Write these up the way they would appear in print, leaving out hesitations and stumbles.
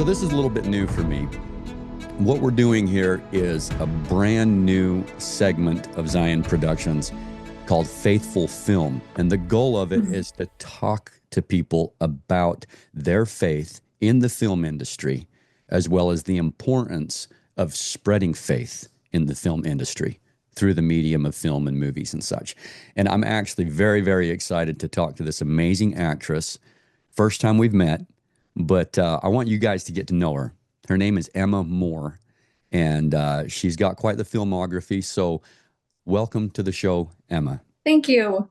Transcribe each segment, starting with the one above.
this is a little bit new for me. What we're doing here is a brand new segment of Zion Productions called Faithful Film. And the goal of it is to talk to people about their faith in the film industry, as well as the importance of spreading faith in the film industry through the medium of film and movies and such. And I'm actually very, very excited to talk to this amazing actress. First time we've met, but I want you guys to get to know her. Her name is Emma Moore, and she's got quite the filmography. So welcome to the show, Emma. Thank you.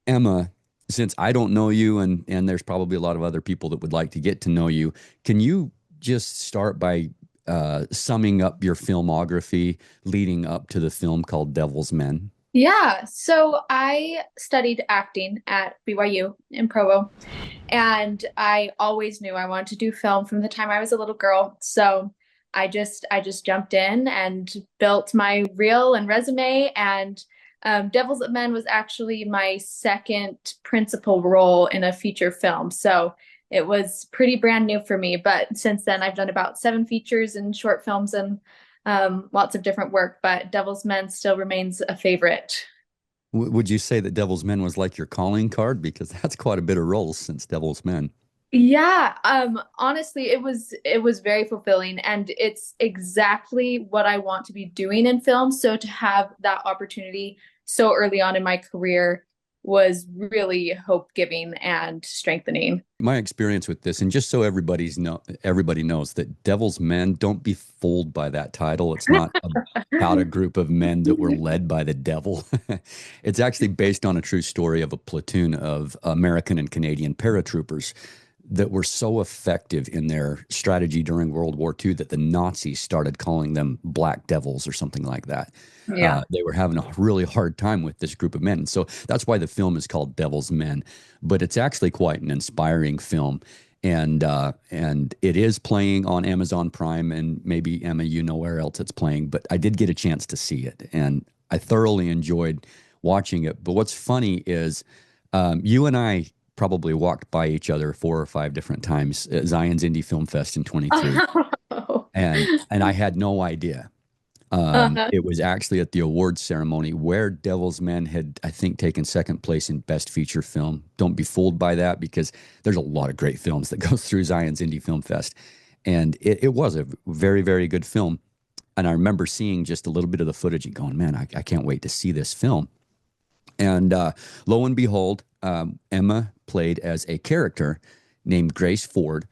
Emma, since I don't know you, and there's probably a lot of other people that would like to get to know you, can you just start by summing up your filmography leading up to the film called Devil's Men? Yeah, so I studied acting at BYU in Provo, and I always knew I wanted to do film from the time I was a little girl. So I just jumped in and built my reel and resume, and Devil's Men was actually my second principal role in a feature film. So it was pretty brand new for me. But since then, I've done about 7 features and short films and lots of different work. But Devil's Men still remains a favorite. Would you say that Devil's Men was like your calling card? Because that's quite a bit of roles since Devil's Men. Yeah, honestly, it was very fulfilling, and it's exactly what I want to be doing in film. So to have that opportunity so early on in my career was really hope-giving and strengthening. My experience with this, and just so everybody knows that Devil's Men, don't be fooled by that title. It's not about a group of men that were led by the devil. It's actually based on a true story of a platoon of American and Canadian paratroopers that were so effective in their strategy during World War II that the Nazis started calling them Black Devils or something like that. Yeah. They were having a really hard time with this group of men. So that's why the film is called Devil's Men. But it's actually quite an inspiring film. And it is playing on Amazon Prime, and maybe, Emma, you know where else it's playing, but I did get a chance to see it, and I thoroughly enjoyed watching it. But what's funny is you and I probably walked by each other 4 or 5 different times at Zion's Indie Film Fest in 23, and I had no idea. Uh-huh. It was actually at the awards ceremony where Devil's Men had, I think, taken second place in Best Feature Film. Don't be fooled by that, because there's a lot of great films that go through Zion's Indie Film Fest. And it was a very, very good film. And I remember seeing just a little bit of the footage and going, man, I can't wait to see this film. And lo and behold, Emma played as a character named Grace Ford.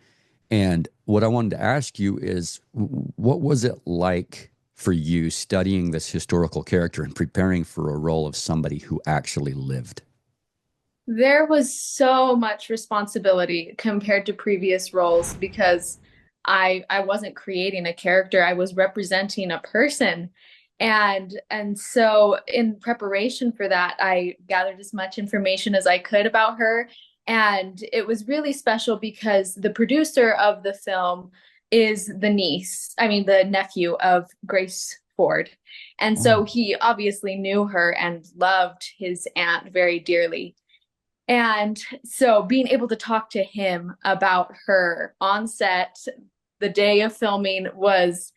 And what I wanted to ask you is, what was it like for you studying this historical character and preparing for a role of somebody who actually lived? There was so much responsibility compared to previous roles because I wasn't creating a character, I was representing a person. And so in preparation for that, I gathered as much information as I could about her. And it was really special because the producer of the film is the nephew of Grace Ford. And so Oh, he obviously knew her and loved his aunt very dearly. And so being able to talk to him about her on set the day of filming was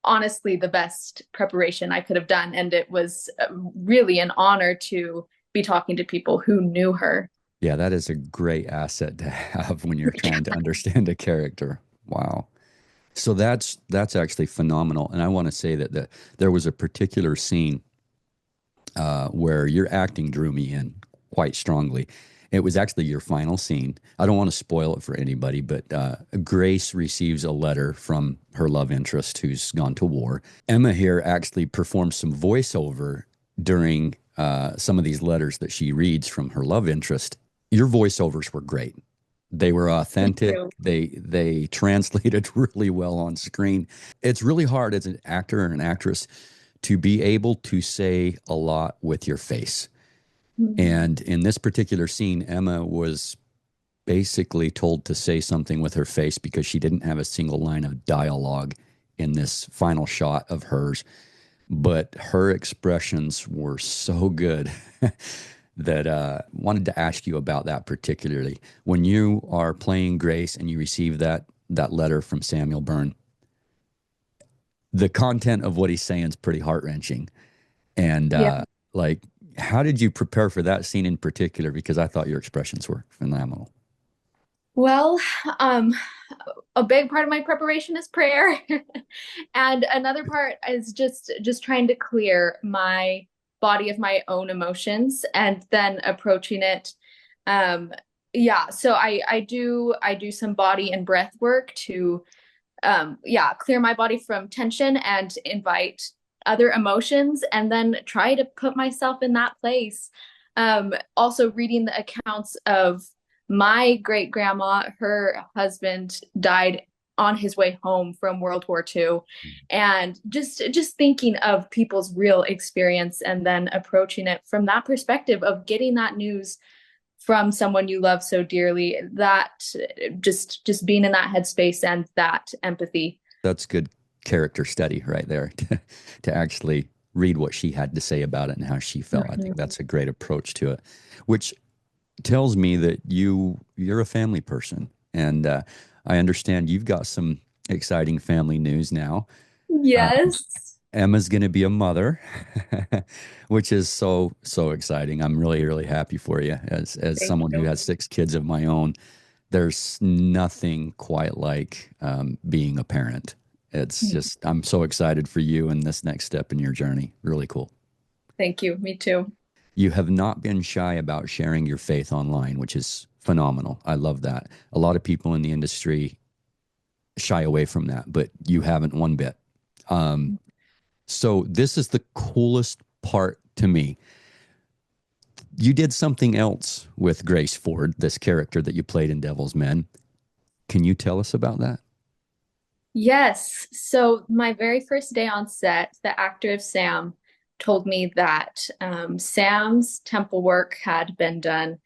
honestly the best preparation I could have done. And it was really an honor to be talking to people who knew her. yeah, that is a great asset to have when you're trying to understand a character. Wow. So that's actually phenomenal. And I want to say that there was a particular scene where your acting drew me in quite strongly. It was actually your final scene. I don't want to spoil it for anybody, but Grace receives a letter from her love interest who's gone to war. Emma here actually performs some voiceover during some of these letters that she reads from her love interest. Your voiceovers were great. They were Thank authentic. you. They translated really well on screen. It's really hard as an actor or an actress to be able to say a lot with your face. And in this particular scene, Emma was basically told to say something with her face because she didn't have a single line of dialogue in this final shot of hers. But her expressions were so good that wanted to ask you about that particularly. When you are playing Grace and you receive that that letter from Samuel Byrne, the content of what he's saying is pretty heart wrenching. And Yeah. like, how did you prepare for that scene in particular? Because I thought your expressions were phenomenal. Well, um, a big part of my preparation is prayer. And another part is just trying to clear my body of my own emotions and then approaching it. Um, yeah, so I do some body and breath work to yeah, clear my body from tension and invite other emotions and then try to put myself in that place. Also reading the accounts of my great grandma, her husband died on his way home from World War II, and just thinking of people's real experience and then approaching it from that perspective of getting that news from someone you love so dearly, that just being in that headspace and that empathy. That's good character study right there to actually read what she had to say about it and how she felt. I think Mhm. that's a great approach to it, which tells me that you're a family person. And I understand you've got some exciting family news now. Yes. Emma's going to be a mother, which is so exciting. I'm really happy for you as Thank someone who you. has six kids of my own. There's nothing quite like being a parent. It's just I'm so excited for you and this next step in your journey. Really cool. Thank you. Me too. You have not been shy about sharing your faith online, which is phenomenal. I love that. A lot of people in the industry shy away from that, but you haven't one bit. Um, so this is the coolest part to me. You did something else with Grace Ford, this character that you played in Devil's Men. Can you tell us about that? Yes. So my very first day on set, the actor of Sam told me that Sam's temple work had been done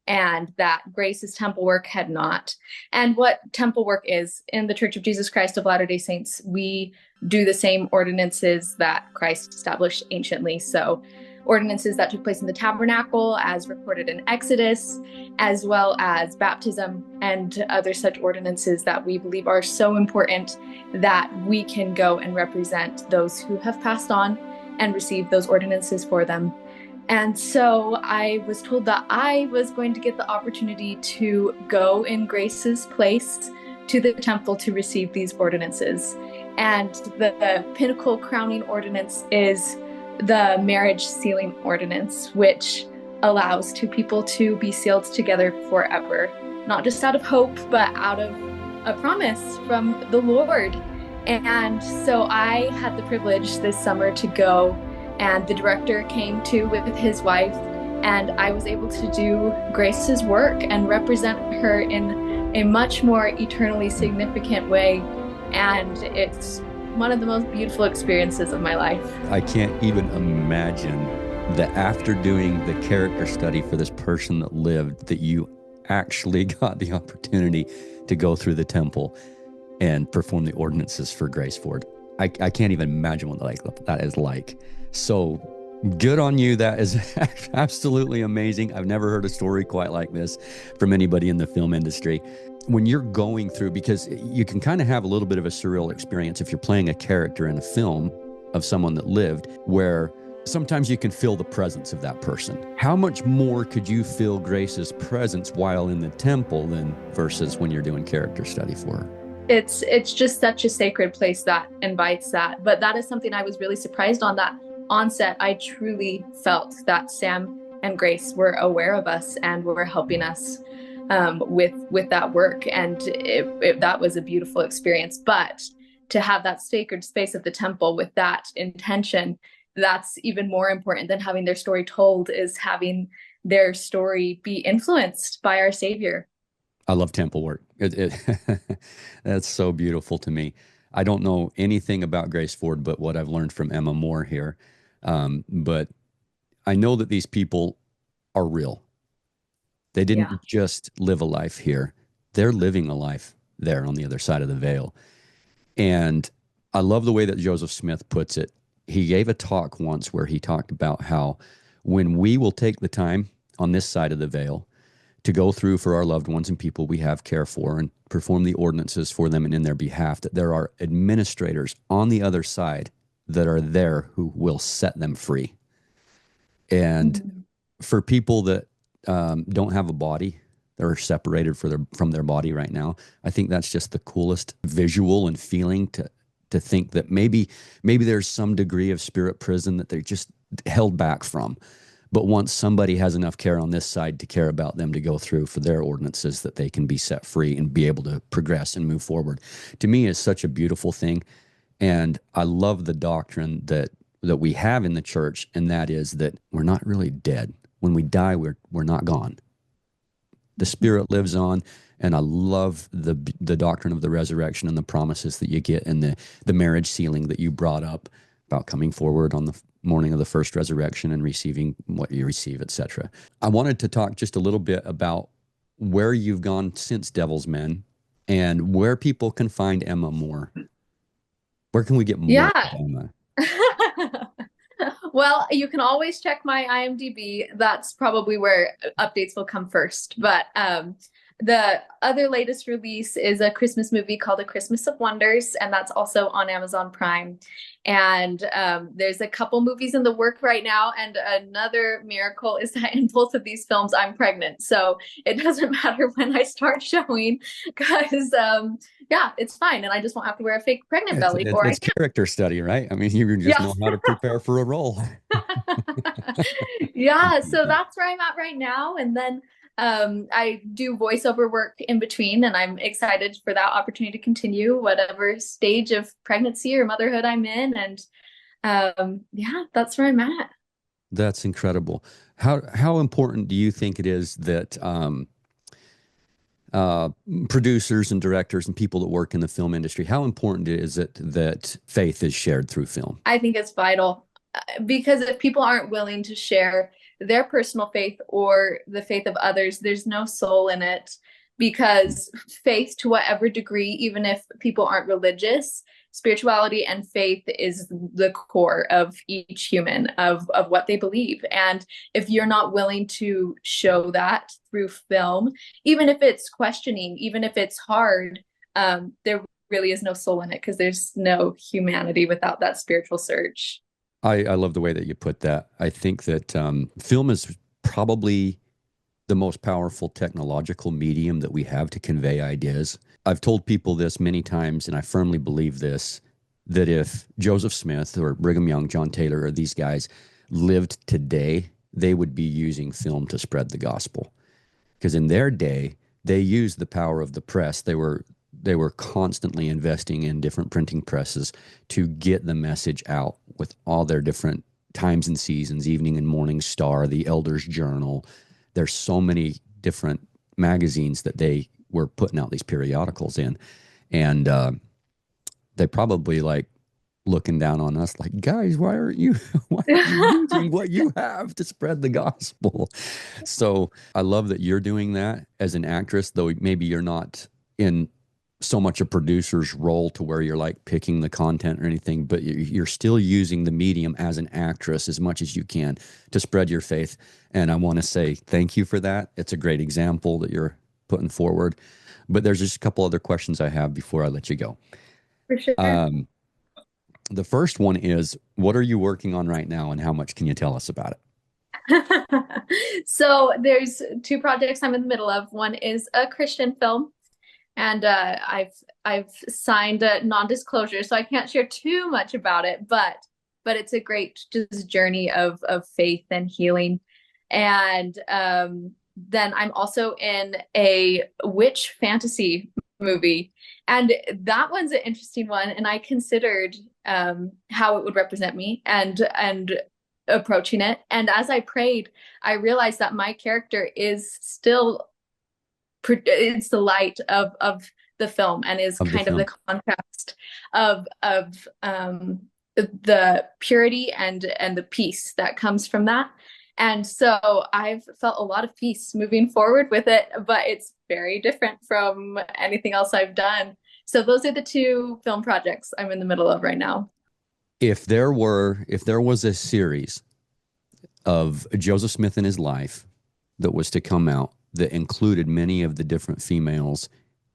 and that Grace's temple work had not. And what temple work is in the Church of Jesus Christ of Latter-day Saints, we do the same ordinances that Christ established anciently. So ordinances that took place in the tabernacle as recorded in Exodus, as well as baptism and other such ordinances that we believe are so important that we can go and represent those who have passed on and receive those ordinances for them. And so I was told that I was going to get the opportunity to go in Grace's place to the temple to receive these ordinances. And the pinnacle crowning ordinance is the marriage sealing ordinance, which allows two people to be sealed together forever, not just out of hope, but out of a promise from the Lord. And so I had the privilege this summer to go, and the director came too with his wife, and I was able to do Grace's work and represent her in a much more eternally significant way. And it's one of the most beautiful experiences of my life. I can't even imagine that after doing the character study for this person that lived, that you actually got the opportunity to go through the temple and perform the ordinances for Grace Ford. I can't even imagine what that is like. So good on you. That is absolutely amazing. I've never heard a story quite like this from anybody in the film industry. When you're going through, because you can kind of have a little bit of a surreal experience if you're playing a character in a film of someone that lived, where sometimes you can feel the presence of that person. How much more could you feel Grace's presence while in the temple than versus when you're doing character study for her? It's just such a sacred place that invites that. But that is something I was really surprised on, that on set I truly felt that Sam and Grace were aware of us and were helping us with that work, and that was a beautiful experience. But to have that sacred space of the temple with that intention, that's even more important than having their story told, is having their story be influenced by our Savior. I love temple work. That's so beautiful to me. I don't know anything about Grace Ford, but what I've learned from Emma Moore here. But I know that these people are real. They Yeah. didn't just live a life here. They're living a life there on the other side of the veil. And I love the way that Joseph Smith puts it. He gave a talk once where he talked about how when we will take the time on this side of the veil to go through for our loved ones and people we have care for and perform the ordinances for them and in their behalf, that there are administrators on the other side that are there who will set them free. And Mhm. for people that don't have a body, they're separated from their body right now. I think that's just the coolest visual and feeling to think that maybe there's some degree of spirit prison that they're just held back from. But once somebody has enough care on this side to care about them to go through for their ordinances, that they can be set free and be able to progress and move forward. To me, is such a beautiful thing. And I love the doctrine that we have in the church, and that is that we're not really dead. When we die, we're not gone. The spirit lives on, and I love the doctrine of the resurrection and the promises that you get, and the marriage sealing that you brought up about coming forward on the morning of the first resurrection and receiving what you receive, etc. I wanted to talk just a little bit about where you've gone since Devil's Men and where people can find Emma more. Where can we get more Yeah. of Emma? Well, you can always check my IMDb. That's probably where updates will come first. But the other latest release is a Christmas movie called A Christmas of Wonders, and that's also on Amazon Prime. And there's a couple movies in the work right now. And another miracle is that in both of these films, I'm pregnant. So it doesn't matter when I start showing because, yeah, it's fine. And I just won't have to wear a fake pregnant It's, belly it's, or I it's character study, right? I mean, you just yeah. know how to prepare for a role. Yeah, so that's where I'm at right now. And then I do voiceover work in between, and I'm excited for that opportunity to continue whatever stage of pregnancy or motherhood I'm in. And yeah, that's where I'm at. That's incredible. How important do you think it is that uh, producers and directors and people that work in the film industry, how important is it that faith is shared through film? I think it's vital because if people aren't willing to share their personal faith or the faith of others, there's no soul in it. Because faith, to whatever degree, even if people aren't religious, spirituality and faith is the core of each human, of what they believe. And if you're not willing to show that through film, even if it's questioning, even if it's hard, there really is no soul in it because there's no humanity without that spiritual surge. I love the way that you put that. I think that film is probably the most powerful technological medium that we have to convey ideas. I've told people this many times, and I firmly believe this, that if Joseph Smith or Brigham Young, John Taylor, or these guys lived today, they would be using film to spread the gospel. Because in their day, they used the power of the press. They were constantly investing in different printing presses to get the message out with all their different times and seasons, Evening and Morning Star, the Elder's Journal. There's so many different magazines that they were putting out these periodicals in. And they probably like looking down on us like, guys, why aren't you using what you have to spread the gospel? So I love that you're doing that as an actress, though maybe you're not in so much a producer's role to where you're like picking the content or anything, but you're still using the medium as an actress as much as you can to spread your faith. And I want to say thank you for that. It's a great example that you're putting forward. But there's just a couple other questions I have before I let you go. For sure. The first one is, what are you working on right now, and how much can you tell us about it? So there's two projects I'm in the middle of. One is a Christian film, and I've signed a non-disclosure, so I can't share too much about it. But it's a great just journey of faith and healing. And then I'm also in a witch fantasy movie, and that one's an interesting one. And I considered how it would represent me and approaching it. And as I prayed, I realized that my character is still it's the light of the film and is Of the kind of the film. contrast of the purity and the peace that comes from that. And so I've felt a lot of peace moving forward with it, but it's very different from anything else I've done. So those are the two film projects I'm in the middle of right now. If there was a series of Joseph Smith in his life that was to come out, that included many of the different females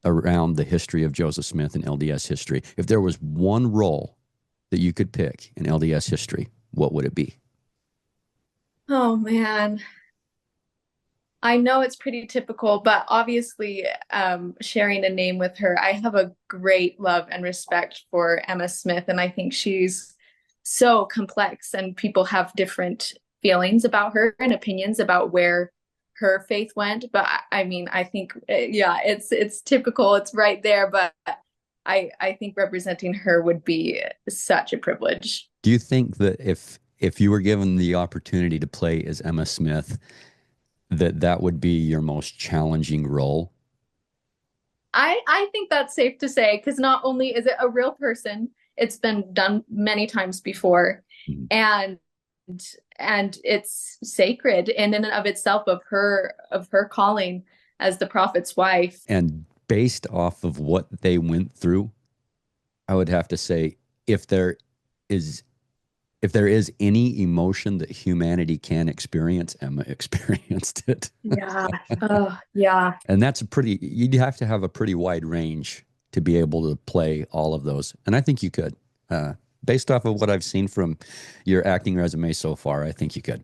around the history of Joseph Smith and LDS history. If there was one role that you could pick in LDS history, what would it be? Oh man. I know it's pretty typical, but obviously, sharing a name with her, I have a great love and respect for Emma Smith, and I think she's so complex, and people have different feelings about her and opinions about where her faith went. But I mean, I think, yeah, it's typical, it's right there, but I think representing her would be such a privilege. Do you think that if you were given the opportunity to play as Emma Smith, that that would be your most challenging role? I think that's safe to say, because not only is it a real person, it's been done many times before, Mhm. and it's sacred in and of itself, of her calling as the prophet's wife. And based off of what they went through, I would have to say if there is if there is any emotion that humanity can experience, Emma experienced it. Yeah. Oh, yeah. And that's a pretty, you'd have to have a pretty wide range to be able to play all of those. And I think you could. Based off of what I've seen from your acting resume so far, I think you could.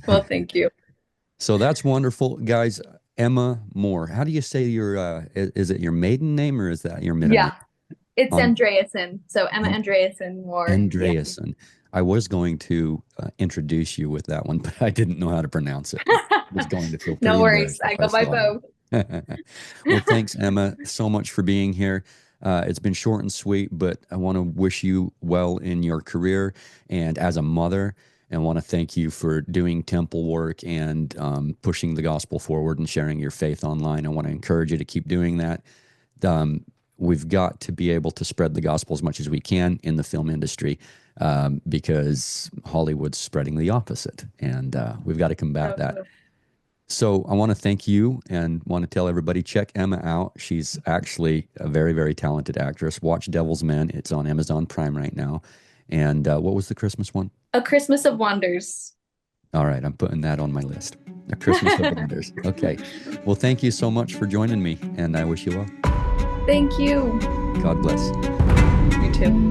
Well, thank you. So that's wonderful. Guys, Emma Moore. How do you say your, is it your maiden name or is that your middle name? Yeah, it's Um, Andreasen. So Emma Andreasen Moore. Yeah. Andreasen. I was going to introduce you with that one, but I didn't know how to pronounce it. I was going to feel pretty No worries. embarrassed I if go by saw it. both. Well, thanks, Emma, so much for being here. It's been short and sweet, but I want to wish you well in your career and as a mother, and want to thank you for doing temple work and pushing the gospel forward and sharing your faith online. I want to encourage you to keep doing that. Um, we've got to be able to spread the gospel as much as we can in the film industry, because Hollywood's spreading the opposite, and we've got to combat that. So, So I want to thank you and want to tell everybody, check Emma out. She's actually a very, very talented actress. Watch Devil's Men. It's on Amazon Prime right now. And what was the Christmas one? A Christmas of Wonders. All right, I'm putting that on my list. A Christmas of Wonders. Okay. Well, thank you so much for joining me, and I wish you well. Thank you. God bless. You too.